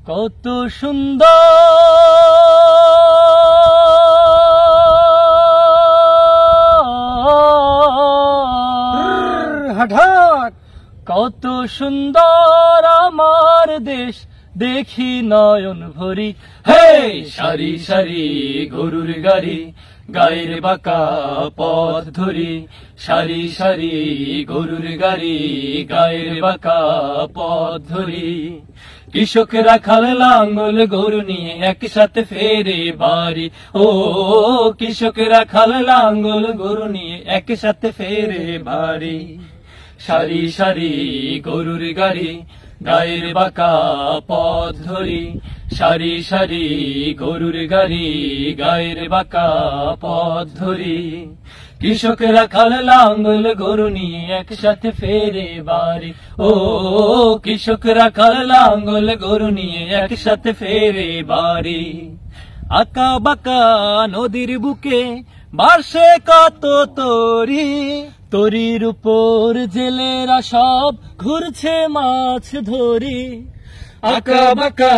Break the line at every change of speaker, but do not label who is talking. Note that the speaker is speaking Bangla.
কত সুন্দর
হঠাৎ
কত সুন্দর আমার দেশ দেখি নয়ন ভরি। হে সারি সারি গরুর গাড়ি গায়ের বাঁকা পথ ধরি, সারি সারি গরুর গাড়ি গায়ের বাঁকা পথ ধরি। কৃষকরা খাল লাঙ্গল গরু নিয়ে একসাথে ফেরে বাড়ি। ও কৃষকরা খাল লাঙ্গল গরু নিয়ে একসাথে ফেরে বাড়ি। সারি সারি গরুর গাড়ি গায়ের বাঁকা পথ ধরি, সারি সারি গরুর গাড়ি গায়ের বাঁকা পথ ধরি। কৃষকরা খাল লাঙ্গল গরু নিয়ে একসাথে ফেরে বাড়ি। ও কৃষকরা খাল লাঙ্গল গরু নিয়ে একসাথে ফেরে বাড়ি। আঁকা বাঁকা নদীর বুকে বাসে কত তরি, তরির উপর জেলেরা সব ঘুরছে মাছ ধরি। আঁকা বাঁকা